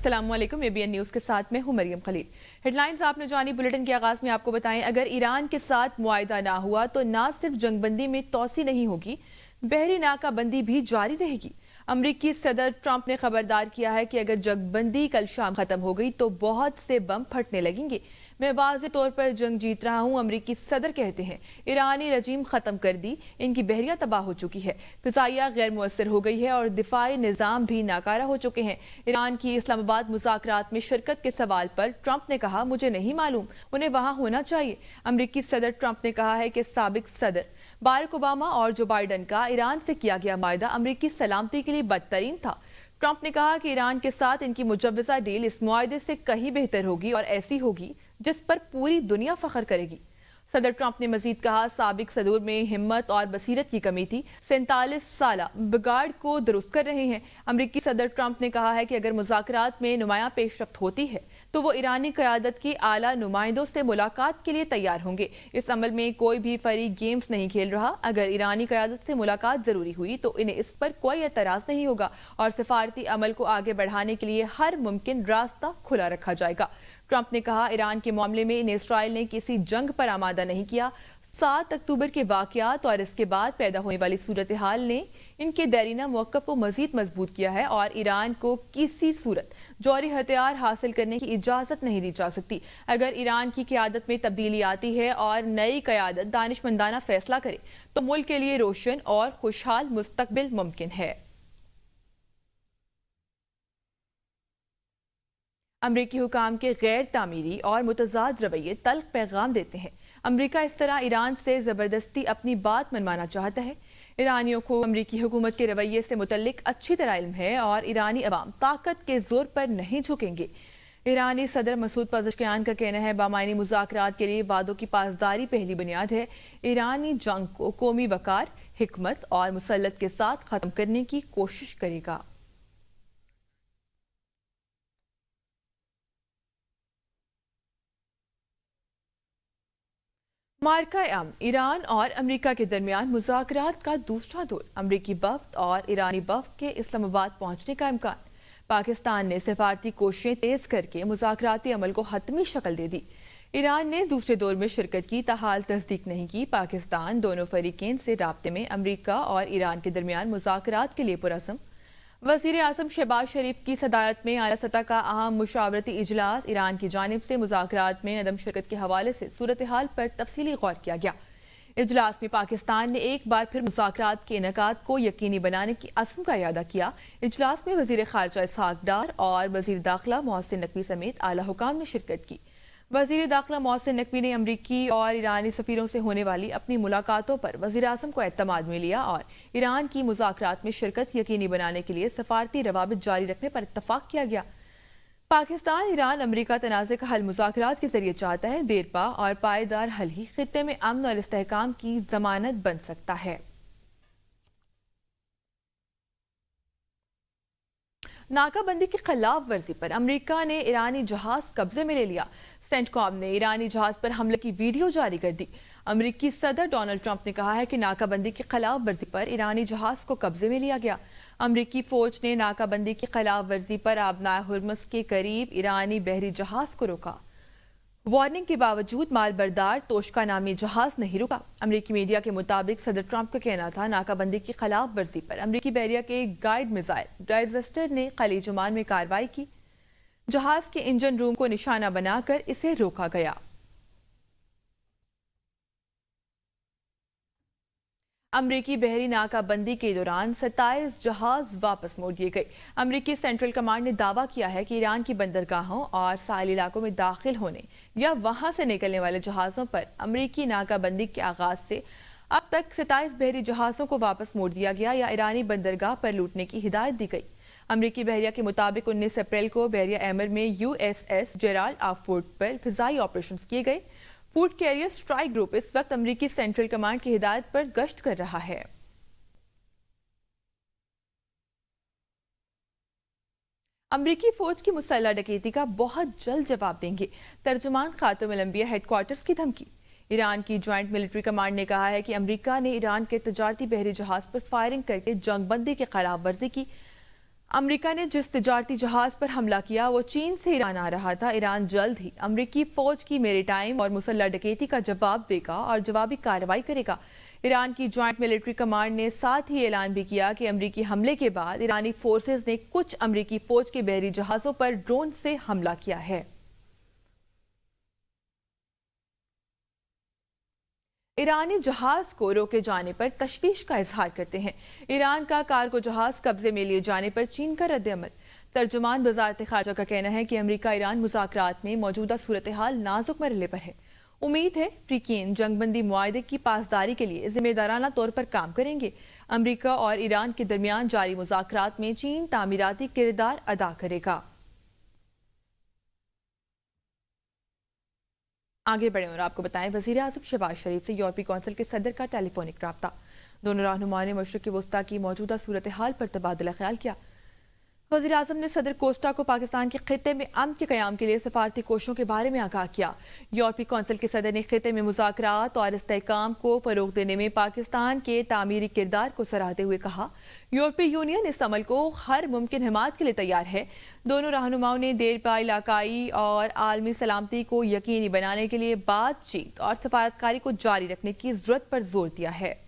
अस्सलाम वालेकुम। ABN news के साथ मैं हूं मरियम खलील। हेडलाइंस आपने जानी। बुलेटिन के आगाज में आपको बताएं, अगर ईरान के साथ मुआहिदा ना हुआ तो ना सिर्फ जंगबंदी में तोसी नहीं होगी, बहरी नाकाबंदी भी जारी रहेगी। अमरीकी सदर ट्रंप ने खबरदार किया है कि अगर जंगबंदी कल शाम खत्म हो गई तो बहुत से बम फटने लगेंगे। मैं वाज़ेह तौर पर जंग जीत रहा हूं, अमरीकी सदर कहते हैं। ईरानी रजीम खत्म कर दी, इनकी बहरिया तबाह हो चुकी है, फिजाइया गैर मुअस्सर हो गई है और दिफाई निज़ाम भी नाकारा हो चुके हैं। ईरान की इस्लामाबाद मुज़ाकरात में शिरकत के सवाल पर ट्रंप ने कहा, मुझे नहीं मालूम, उन्हें वहां होना चाहिए। अमरीकी सदर ट्रंप ने कहा है कि साबिक सदर बाराक ओबामा और जो बाइडन का ईरान से किया गया मायदा अमरीकी सलामती के लिए बदतरीन था। ट्रंप ने कहा कि ईरान के साथ इनकी मुजव्वज़ा डील इस मुआहदे से कहीं बेहतर होगी और ऐसी होगी जिस पर पूरी दुनिया फख्र करेगी। सदर ट्रंप ने मजीद कहा, साबिक सदूर में हिम्मत और बसीरत की कमी थी, 47 साला बिगाड़ को दुरुस्त कर रहे हैं। अमरीकी सदर ट्रंप ने कहा है कि अगर मुज़ाकरात में नुमाया पेशरफ्त होती है तो वो ईरानी क़यादत की आला नुमाइंदों से मुलाकात के लिए तैयार होंगे। इस अमल में कोई भी फरीक गेम्स नहीं खेल रहा। अगर ईरानी क़यादत से मुलाकात ज़रूरी हुई तो इन्हें इस पर कोई एतराज़ नहीं होगा और सिफारती अमल को आगे बढ़ाने के लिए हर मुमकिन रास्ता खुला रखा जाएगा। ट्रंप ने कहा, ईरान के मामले में इन्हें इसराइल ने किसी जंग पर आमादा नहीं किया। 7 अक्टूबर के वाक़यात और इसके बाद पैदा होने वाली सूरत हाल ने इनके दैरीना मौक़िफ़ को मज़ीद मजबूत किया है और ईरान को किसी सूरत जौहरी हथियार हासिल करने की इजाज़त नहीं दी जा सकती। अगर ईरान की क़यादत में तब्दीली आती है और नई क़यादत दानिशमंदाना फैसला करे तो मुल्क के लिए रोशन और खुशहाल मुस्तकबिल मुमकिन है। अमरीकी हुकाम के गैर तामीरी और मुतज़ाद रवैये तल्ख पैगाम देते हैं। अमरीका इस तरह ईरान से ज़बरदस्ती अपनी बात मनवाना चाहता है। ईरानियों को अमरीकी हुकूमत के रवैये से मुतल्लिक अच्छी तरह इल्म है और ईरानी अवाम ताकत के जोर पर नहीं झुकेंगे। ईरानी सदर मसूद पज़ेश्कियान का कहना है, बामायनी मुज़ाकरात के लिए वादों की पासदारी पहली बुनियाद है। ईरानी जंग को कौमी वकार, हिकमत और मुसल्लत के साथ ख़त्म करने की कोशिश करेगा। मार्का-ए-आम ईरान और अमेरिका के दरमियान मुज़ाकरात का दूसरा दौर। अमरीकी वफ़द और ईरानी वफ़द के इस्लामाबाद पहुंचने का इम्कान। पाकिस्तान ने सिफारती कोशिशें तेज करके मुज़ाकराती अमल को हतमी शक्ल दे दी। ईरान ने दूसरे दौर में शिरकत की, ताहाल तस्दीक नहीं की। पाकिस्तान दोनों फरीकें से राब्ते में। अमरीका और ईरान के दरमियान मुज़ाकरात के लिए पुरअज़्म। वज़ीर आज़म शहबाज शरीफ की सदारत में आला सतह का अहम मुशावरती इजलास। ईरान की जानिब से मुज़ाकरात में अदम शिरकत के हवाले से सूरत हाल पर तफसीली गौर किया गया। इजलास में पाकिस्तान ने एक बार फिर मुज़ाकरात के इनेकाद को यकीनी बनाने की अज़्म का इयादा किया। इजलास में वज़ीर ख़ारजा इसहाक डार और वज़ीर दाखिला मोहसिन नकवी समेत आला हुकाम ने शिरकत की। वज़ीर दाखिला मोहसिन नकवी ने अमरीकी और ईरानी सफ़ीरों से होने वाली अपनी मुलाकातों पर वज़ीर आज़म को एतमाद में लिया और ईरान की मुज़ाकरात में शिरकत यकीनी बनाने के लिए सफारती रवाबित जारी रखने पर इत्तफ़ाक़ किया गया। पाकिस्तान ईरान अमरीका तनाज़े का हल मुज़ाकरात के जरिए चाहता है। देरपा और पायदार हल ही खित्ते में अमन और इस्तेहकाम की ज़मानत बन सकता है। नाकाबंदी की खिलाफ वर्जी पर अमरीका ने ईरानी जहाज कब्जे में ले लिया। सेंटकॉम ने ईरानी जहाज पर हमले की वीडियो जारी कर दी। अमरीकी सदर डोनाल्ड ट्रंप ने कहा है कि नाकाबंदी की खिलाफ वर्जी पर ईरानी जहाज को कब्जे में लिया गया। अमरीकी फौज ने नाकाबंदी की खिलाफ वर्जी पर आबनाए हुर्मुज़ के करीब ईरानी बहरी जहाज को रोका। वार्निंग के बावजूद मालबरदार तोशका नामी जहाज नहीं रुका। अमरीकी मीडिया के मुताबिक सदर ट्रंप का कहना था, नाकाबंदी की खिलाफ वर्जी पर अमरीकी बहरिया के गाइड मिसाइल डाइजेस्टर ने खलीज ओमान में कार्रवाई की। जहाज के इंजन रूम को निशाना बनाकर इसे रोका गया। अमरीकी बहरी नाकाबंदी के दौरान 27 जहाज वापस मोड़ दिए गए। अमरीकी सेंट्रल कमांड ने दावा किया है कि ईरान की बंदरगाहों और साहिल इलाकों में दाखिल होने या वहां से निकलने वाले जहाजों पर अमरीकी नाकाबंदी के आगाज से अब तक 27 बहरी जहाजों को वापस मोड़ दिया गया या ईरानी बंदरगाह पर लूटने की हिदायत दी गई। अमरीकी बहरिया के मुताबिक 19 अप्रैल को बहरिया एमर में USS जेराल्ड आफ फोर्ड पर फिजाई ऑपरेशन किए गए। फूड कैरियर स्ट्राइक ग्रुप इस वक्त अमरीकी सेंट्रल कमांड की हिदायत पर गश्त कर रहा है। अमरीकी फौज की मुसल्लह डकैती का बहुत जल्द जवाब देंगे, तर्जुमान खातुम अल-अंबिया हेडक्वार्टर्स की धमकी। ईरान की ज्वाइंट मिलिट्री कमांड ने कहा है कि अमरीका ने ईरान के तजारती बहरी जहाज पर फायरिंग करके जंगबंदी की खिलाफ वर्जी की। अमेरिका ने जिस तिजारती जहाज पर हमला किया वो चीन से ईरान आ रहा था। ईरान जल्द ही अमेरिकी फौज की मेरीटाइम और मुसल्लह डकैती का जवाब देगा और जवाबी कार्रवाई करेगा। ईरान की जॉइंट मिलिट्री कमांड ने साथ ही ऐलान भी किया कि अमेरिकी हमले के बाद ईरानी फोर्सेज ने कुछ अमेरिकी फौज के बहरी जहाजों पर ड्रोन से हमला किया है। ईरानी जहाज को रोके जाने पर तशवीश का इजहार करते हैं। ईरान का कार्गो जहाज कब्जे में लिए जाने पर चीन का रद्द-ए-अमल। तर्जुमान वजारत खारजा का कहना है कि अमेरिका ईरान मुज़ाकरात में मौजूदा सूरत हाल नाजुक मरहले पर है। उम्मीद है प्रीकेन जंगबंदी मुआहदे की पासदारी के लिए जिम्मेदाराना तौर पर काम करेंगे। अमेरिका और ईरान के दरमियान जारी मुज़ाकरात में चीन तामीराती किरदार अदा करेगा। आगे बढ़े और आपको बताएं, वज़ीर आज़म शहबाज शरीफ से यूरोपीय कौंसिल के सदर का टेलीफोनिक राब्ता। दोनों रहनुमाओं ने मशरिक़ी वस्ता की मौजूदा सूरत हाल पर तबादला ख्याल किया। वज़ीर आज़म ने सदर कोस्टा को पाकिस्तान के खिते में अमन के क़याम के लिए सफारती कोशिशों के बारे में आगाह किया। यूरोपीय कौंसिल के सदर ने खिते में मुज़ाकरात और इस्तेहकाम को फ़रोग़ देने में पाकिस्तान के तामीरी किरदार को सराहते हुए कहा, यूरोपीय यूनियन इस अमल को हर मुमकिन हिमायत के लिए तैयार है। दोनों रहनुमाओं ने देर पा इलाकाई और आलमी सलामती को यकीनी बनाने के लिए बातचीत और सफारतकारी को जारी रखने की ज़रूरत पर जोर दिया है।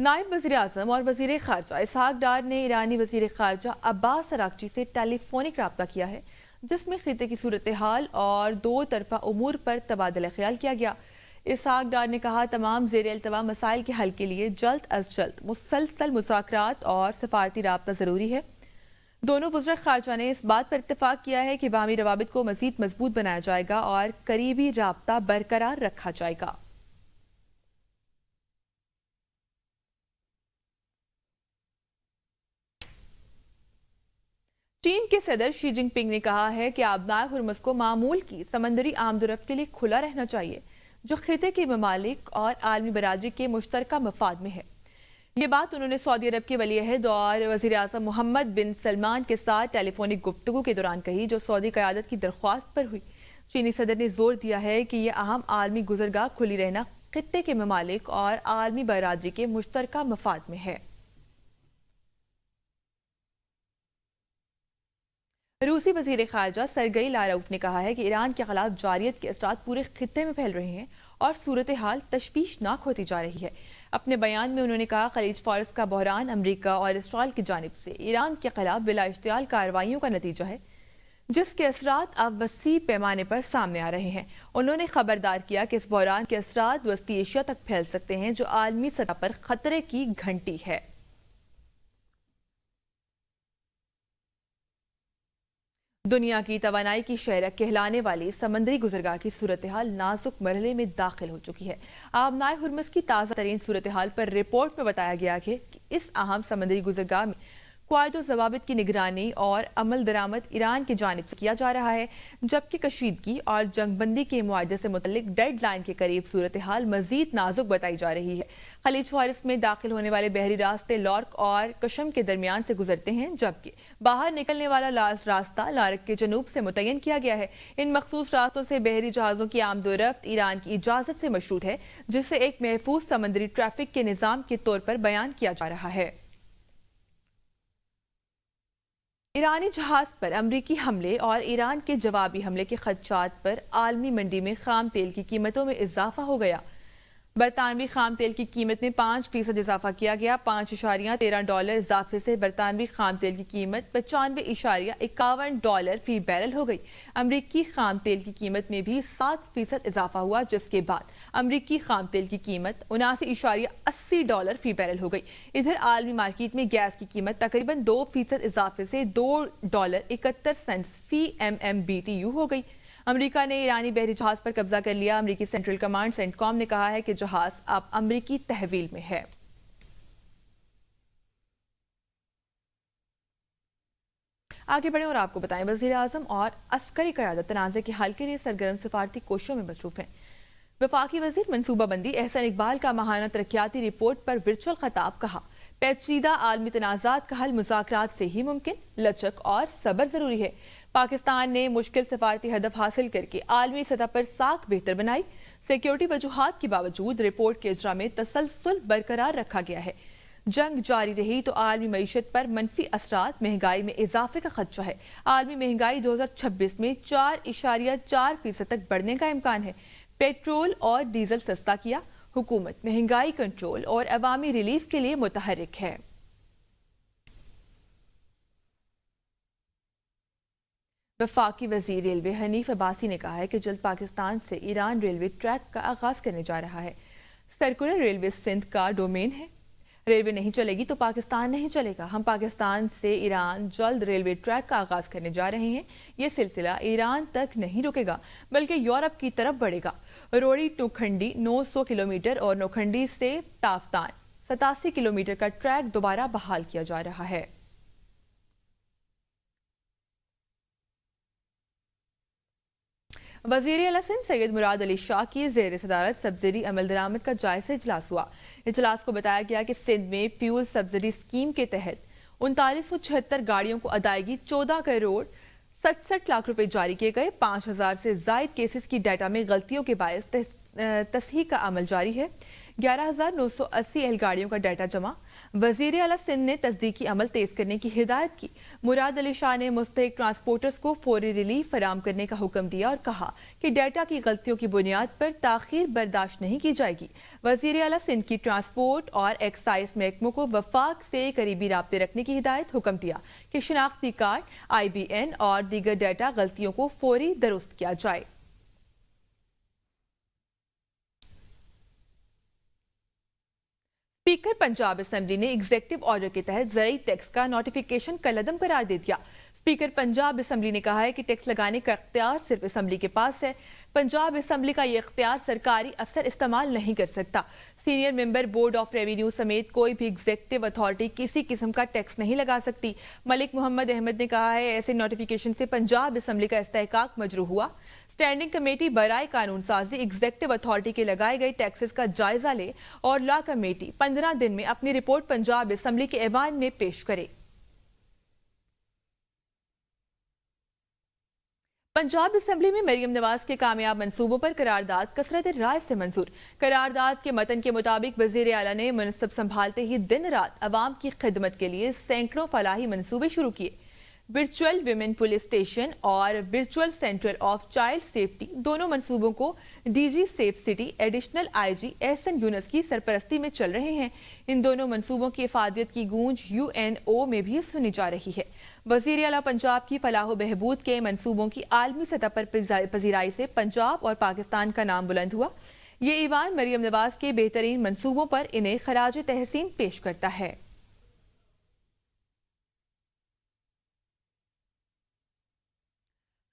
नायब वज़ीर आज़म और वज़ीर ख़ारजा इसहाक डार ने ईरानी वज़ीर ख़ारजा अब्बास अराग़ची से टेलीफोनिक राब्ता किया है, जिसमें खिते की सूरत हाल और दो तरफ़ा उमूर पर तबादला ख्याल किया गया। इसहाक डार ने कहा, तमाम ज़ेर अल्तवा मसाइल के हल के लिए जल्द अज जल्द मुसलसल मुज़ाकरात और सफारती राब्ता ज़रूरी है। दोनों वज़ीर ख़ारजा ने इस बात पर इत्तफ़ाक़ किया है कि बाहमी रवाबित को मज़ीद मजबूत बनाया जाएगा और करीबी राब्ता बरकरार रखा जाएगा। चीन के सदर शी जिनपिंग ने कहा है कि आबनाए हुर्मुज़ को मामूल की समंदरी आमदोरफ्त के लिए खुला रहना चाहिए, जो खिते के ममालिक और आलमी बरादरी के मुश्तरका मफाद में है। ये बात उन्होंने सऊदी अरब के वली-ए-अहद और वज़ीर आज़म मोहम्मद बिन सलमान के साथ टेलीफोनिक गुफ्तगू के दौरान कही, जो सऊदी क़यादत की दरख्वास्त पर हुई। चीनी सदर ने जोर दिया है कि यह अहम आलमी गुज़रगाह खुली रहना खिते के ममालिक और आलमी बरादरी के मुश्तरका मफाद में है। रूसी वज़ीर ख़ारजा सरगई लारोफ ने कहा है कि ईरान के खिलाफ जारियत के असरात पूरे खित्ते में फैल रहे हैं और सूरत हाल तशवीशनाक होती जा रही है। अपने बयान में उन्होंने कहा, खलीज फ़ारस का बहरान अमरीका और इसराइल की जानिब से ईरान के खिलाफ बिला इश्तियाल कार्रवाइयों का नतीजा है, जिसके असरात अब वसी पैमाने पर सामने आ रहे हैं। उन्होंने खबरदार किया कि इस बहरान के असरात वस्ती एशिया तक फैल सकते हैं, जो आलमी सतह पर खतरे की घंटी है। दुनिया की तवानाई की शहरक कहलाने वाली समंदरी गुजरगाह की सूरत हाल नाजुक मरहले में दाखिल हो चुकी है। आबनाए हुर्मुज़ की ताज़ा तरीन सूरत हाल पर रिपोर्ट में बताया गया कि इस अहम समंदरी गुजरगाह में क़वायद ज़वाबित की निगरानी और अमल दरामद ईरान की जानिब से किया जा रहा है, जबकि कशीदगी और जंगबंदी के मुआहदे से मुतल्लिक डेड लाइन के करीब सूरत हाल मजीद नाजुक बताई जा रही है। खलीज फ़ारस में दाखिल होने वाले बहरी रास्ते लॉर्क और कशम के दरमियान से गुजरते हैं, जबकि बाहर निकलने वाला रास्ता लारक के जनूब से मुतय्यन किया गया है। इन मखसूस रास्तों से बहरी जहाज़ों की आमदोरफ्त ईरान की इजाज़त से मशरूत है, जिसे एक महफूज समंदरी ट्रैफिक के निज़ाम के तौर पर बयान किया जा रहा है। ईरानी जहाज पर अमरीकी हमले और ईरान के जवाबी हमले के खदशात पर आलमी मंडी में खाम तेल की कीमतों में इजाफा हो गया। बरतानवी खाम तेल की कीमत में 5% इजाफा किया गया। $5.13 इजाफे से बरतानवी खाम तेल की कीमत $95.51 फी बैरल हो गई। अमरीकी खाम तेल की कीमत में भी 7% इजाफा हुआ, जिसके बाद अमरीकी खाम तेल की कीमत $79.80 फी बैरल हो गई। इधर आलमी मार्केट में गैस की कीमत तकरीबन 2% इजाफे से $2.71 फी MMBTU हो गई। अमेरिका ने ईरानी बहरी जहाज पर कब्जा कर लिया। अमेरिकी सेंट्रल कमांड सेंटकॉम ने कहा है कि जहाज अब अमेरिकी तहवील में है। आगे बढ़े और आपको बताएं, वज़ीर आज़म और अस्करी क़यादत तनाज़े के हल के लिए सरगर्म सफारती कोशिशों में मसरूफ हैं। वफाकी वज़ीर मनसूबाबंदी एहसन इकबाल का माहाना तरक्याती रिपोर्ट पर वर्चुअल खिताब कहा, पेचीदा आलमी तनाज़ात का हल मुज़ाकरात से ही मुमकिन, लचक और सब्र जरूरी है। पाकिस्तान ने मुश्किल सफारती हदफ हासिल करके आलमी सतह पर साख बेहतर बनाई। सिक्योरिटी वजूहात के बावजूद रिपोर्ट के इजरा में तसलसल बरकरार रखा गया है। جنگ جاری رہی تو عالمی معیشت پر منفی اثرات، مہنگائی میں اضافے کا خدشہ ہے۔ عالمی مہنگائی 2026 میں 4.4% تک بڑھنے کا امکان ہے۔ پیٹرول اور ڈیزل سستا کیا، حکومت مہنگائی کنٹرول اور عوامی ریلیف کے لیے متحرک ہے۔ وفاقی وزیر ریلوے حنیف عباسی نے کہا ہے کہ جلد پاکستان سے ایران ریلوے ٹریک کا آغاز کرنے جا رہا ہے۔ سرکولر ریلوے سندھ کا ڈومین ہے۔ ریلوے نہیں چلے گی تو پاکستان نہیں چلے گا۔ ہم پاکستان سے ایران جلد ریلوے ٹریک کا آغاز کرنے جا رہے ہیں۔ یہ سلسلہ ایران تک نہیں رکے گا بلکہ یورپ کی طرف بڑھے گا۔ روڑی نوکھنڈی 900 کلومیٹر اور نوکھنڈی سے تافتان 87 کلومیٹر کا ٹریک دوبارہ بحال کیا جا رہا ہے۔ وزیر اعلیٰ سندھ سید مراد علی شاہ کی زیر صدارت سبسڈی عمل درآمد کا جائزہ اجلاس ہوا۔ اجلاس کو بتایا گیا کہ سندھ میں فیول سبسڈی اسکیم کے تحت 3976 گاڑیوں کو ادائیگی 14 کروڑ 67 لاکھ روپے جاری کیے گئے۔ 5000 سے زائد کیسز کی ڈیٹا میں غلطیوں کے باعث تصحیح کا عمل جاری ہے۔ 11980 اہل گاڑیوں کا ڈیٹا جمع۔ وزیر اعلیٰ سندھ نے تصدیقی عمل تیز کرنے کی ہدایت کی۔ مراد علی شاہ نے مستحق ٹرانسپورٹرز کو فوری ریلیف فراہم کرنے کا حکم دیا اور کہا کہ ڈیٹا کی غلطیوں کی بنیاد پر تاخیر برداشت نہیں کی جائے گی۔ وزیر اعلیٰ سندھ کی ٹرانسپورٹ اور ایکسائز محکموں کو وفاق سے قریبی رابطے رکھنے کی ہدایت، حکم دیا کہ شناختی کارڈ، IBN اور دیگر ڈیٹا غلطیوں کو فوری درست کیا جائے۔ اسپیکر پنجاب اسمبلی نے ایگزیکٹو آرڈر کے تحت زرعی ٹیکس کا نوٹیفیکیشن کالعدم قرار دے دیا۔ اسپیکر پنجاب اسمبلی نے کہا ہے کہ ٹیکس لگانے کا اختیار صرف اسمبلی کے پاس ہے۔ پنجاب اسمبلی کا یہ اختیار سرکاری افسر استعمال نہیں کر سکتا۔ Senior member board of revenue سمیت کوئی بھی ایگزیکٹو اتھارٹی کسی قسم کا ٹیکس نہیں لگا سکتی۔ ملک محمد احمد نے کہا ہے ایسے نوٹیفیکیشن سے پنجاب اسمبلی کا استحقاق مجروح ہوا۔ اسٹینڈنگ کمیٹی برائے قانون سازی ایگزیکٹو اتھارٹی کے لگائے گئے ٹیکسز کا جائزہ لے اور لا کمیٹی 15 دن میں اپنی رپورٹ پنجاب اسمبلی کے ایوان میں پیش کرے۔ پنجاب اسمبلی میں مریم نواز کے کامیاب منصوبوں پر قرارداد کثرت رائے سے منظور۔ قرارداد کے متن کے مطابق وزیر اعلیٰ نے منصب سنبھالتے ہی دن رات عوام کی خدمت کے لیے سینکڑوں فلاحی منصوبے شروع کیے۔ ورچوئل ویمن پولیس اسٹیشن اور virtual centre of child safety دونوں منصوبوں کو D G safe city additional IG Ahsan Younis کی سرپرستی میں چل رہے ہیں۔ ان دونوں منصوبوں کی افادیت کی گونج UNO میں بھی سنی جا رہی ہے۔ وزیر اعلیٰ پنجاب کی فلاح و بہبود کے منصوبوں کی عالمی سطح پر پذیرائی سے پنجاب اور پاکستان کا نام بلند ہوا۔ یہ ایوان مریم نواز کے بہترین منصوبوں پر انہیں خراج تحسین پیش کرتا ہے۔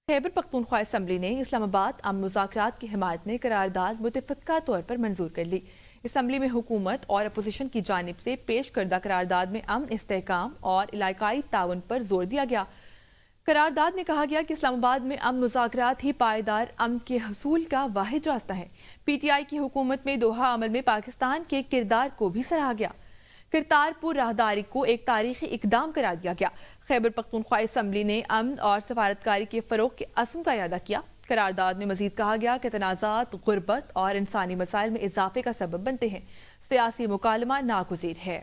خیبر پختونخوا اسمبلی نے اسلام آباد امن مذاکرات کی حمایت میں قرارداد متفقہ طور پر منظور کر لی۔ اسمبلی میں حکومت اور اپوزیشن کی جانب سے پیش کردہ قرارداد میں امن، استحکام اور علاقائی تعاون پر زور دیا گیا۔ قرارداد میں کہا گیا کہ اسلام آباد میں امن مذاکرات ہی پائیدار امن کے حصول کا واحد راستہ ہے۔ PTI کی حکومت میں دوحہ عمل میں پاکستان کے کردار کو بھی سراہا گیا۔ کرتارپور راہداری کو ایک تاریخی اقدام قرار دیا گیا۔ خیبر پختونخوا اسمبلی نے امن اور سفارتکاری کے فروغ کے عزم کا اعادہ کیا۔ قرارداد میں مزید کہا گیا کہ تنازعات غربت اور انسانی مسائل میں اضافے کا سبب بنتے ہیں۔ سیاسی مکالمہ ناگزیر ہے۔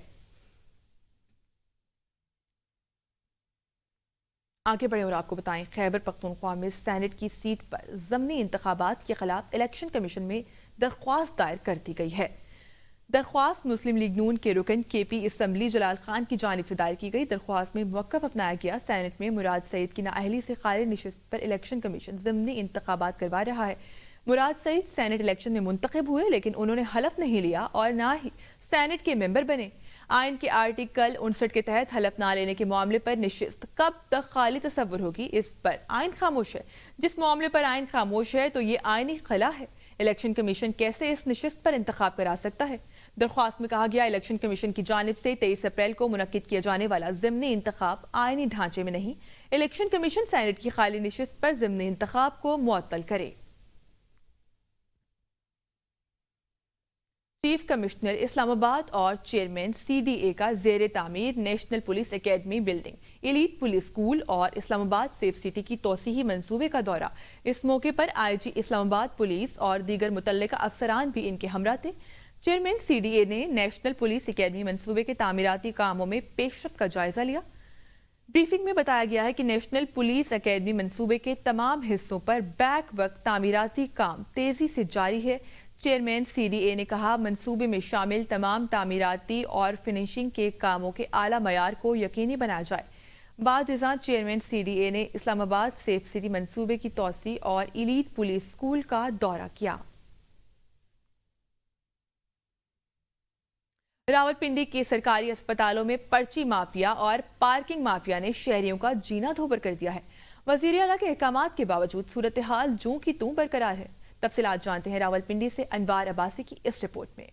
آگے بڑھیں اور آپ کو بتائیں خیبر پختونخوا میں سینٹ کی سیٹ پر ضمنی انتخابات کے خلاف الیکشن کمیشن میں درخواست دائر کر دی گئی ہے۔ درخواست مسلم لیگ نون کے رکن KP اسمبلی جلال خان کی جانب سے دائر کی گئی۔ درخواست میں موقف اپنایا گیا۔ سینٹ میں مراد سعید کی نااہلی سے خالی نشست پر الیکشن کمیشن ضمنی انتخابات کروا رہا ہے۔ مراد سعید سینٹ الیکشن میں منتخب ہوئے لیکن انہوں نے حلف نہیں لیا اور نہ ہی سینٹ کے ممبر بنے۔ آئین کے آرٹیکل 59 کے تحت حلف نہ لینے کے معاملے پر نشست کب تک خالی تصور ہوگی، اس پر آئین خاموش ہے۔ جس معاملے پر آئین خاموش ہے تو یہ آئینی خلا ہے۔ الیکشن کمیشن کیسے اس نشست پر انتخاب کرا سکتا ہے؟ درخواست میں کہا گیا الیکشن کمیشن کی جانب سے 23 اپریل کو منعقد کیا جانے والا ضمنی انتخاب آئینی ڈھانچے میں نہیں۔ الیکشن کمیشن سینٹ کی خالی نشست پر ضمنی انتخاب کو معطل کرے۔ چیف کمشنر اسلام آباد اور چیئرمین CDA کا زیر تعمیر national police academy building, elite police school اور اسلام آباد سیف سٹی کی توسیعی منصوبے کا دورہ۔ اس موقع پر IG اسلام آباد پولیس اور دیگر متعلقہ افسران بھی ان کے ہمراہ تھے۔ चेयरमैन CDA ने नेशनल पुलिस एकेडमी मंसूबे के तामीराती कामों में पेशरफ्त का जायजा लिया। ब्रीफिंग में बताया गया है कि नेशनल पुलिस एकेडमी मंसूबे के तमाम हिस्सों पर बैक वक्त तामीराती काम तेजी से जारी है। चेयरमैन CDA ने कहा, मंसूबे में शामिल तमाम तामीराती और फिनिशिंग के कामों के आला मयार को यकीनी बनाया जाए। बाद इज़ां चेयरमैन CDA ने इस्लामाबाद सेफ सिटी मंसूबे की तोसी और इलीट पुलिस स्कूल का दौरा किया। रावलपिंडी के सरकारी अस्पतालों में पर्ची माफिया और पार्किंग माफिया ने शहरियों का जीना धोबर कर दिया है। वजीर आला के अहकामात के बावजूद सूरत हाल जूं की तूं बरकरार है। तफसीलात जानते हैं रावलपिंडी से अनवार अब्बासी की इस रिपोर्ट में।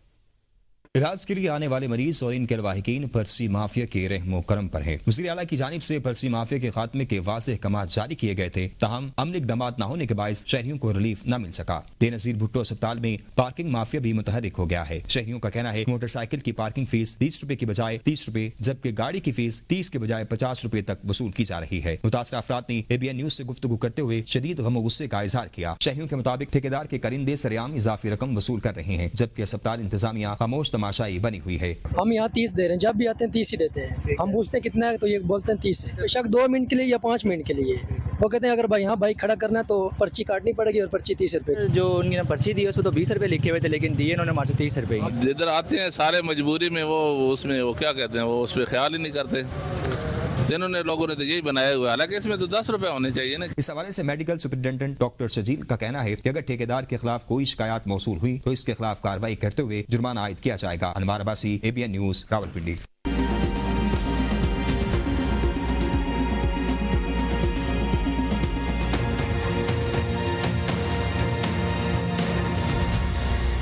इलाज के लिए आने वाले मरीज और इनके लवाहिकीन पर्ची माफिया के रहमो करम पर है। वज़ीर आला की जानिब से पर्ची माफिया के खात्मे के वाज़ेह अहकामात जारी किए गए थे, ताहम अमल इक़दामात न होने के बायस शहरियों को रिलीफ न मिल सका। बेनज़ीर भुट्टो अस्पताल में पार्किंग माफिया भी मुतहर्रिक हो गया है। शहरियों का कहना है मोटरसाइकिल की पार्किंग फीस 30 रुपए की बजाय 30 रुपए, जबकि गाड़ी की फीस 30 के बजाय 50 रुपए तक वसूल की जा रही है। मुतासर अफराद ने ABN न्यूज से गुफ्तगू करते हुए शदीद गम गुस्से का इजहार किया। शहरियों के मुताबिक ठेकेदार के करिंदे सरेआम इजाफी रकम वसूल कर रहे हैं, जबकि अस्पताल इंतजामिया खामोश तमाशाई बनी हुई है। हम यहाँ 30 दे रहे हैं, जब भी आते हैं 30 ही देते हैं। हम पूछते हैं कितना है तो ये बोलते हैं 30 है। बेशक 2 मिनट के लिए या 5 मिनट के लिए वो कहते हैं अगर भाई यहाँ बाइक खड़ा करना है तो पर्ची काटनी पड़ेगी और पर्ची 30 रुपए। जो उनकी पर्ची दी है उसमें तो 20 रुपए लिखे हुए थे, लेकिन दिए उन्होंने हमारे से 30 रुपए। इधर आते हैं सारे मजबूरी में, वो उसमें वो क्या कहते हैं, वो उस पर ख्याल ही नहीं करते। जिन्होंने लोगों ने तो यही बनाया हुआ है, हालांकि इसमें तो 10 रुपए होने चाहिए ना। इस हवाले से मेडिकल सुपरिटेंडेंट डॉक्टर शजील का कहना है कि अगर ठेकेदार के खिलाफ कोई शिकायत मौसूल हुई तो इसके खिलाफ कार्रवाई करते हुए जुर्माना आयद किया जाएगा। अनवार अब्बासी, ABN न्यूज, रावलपिंडी।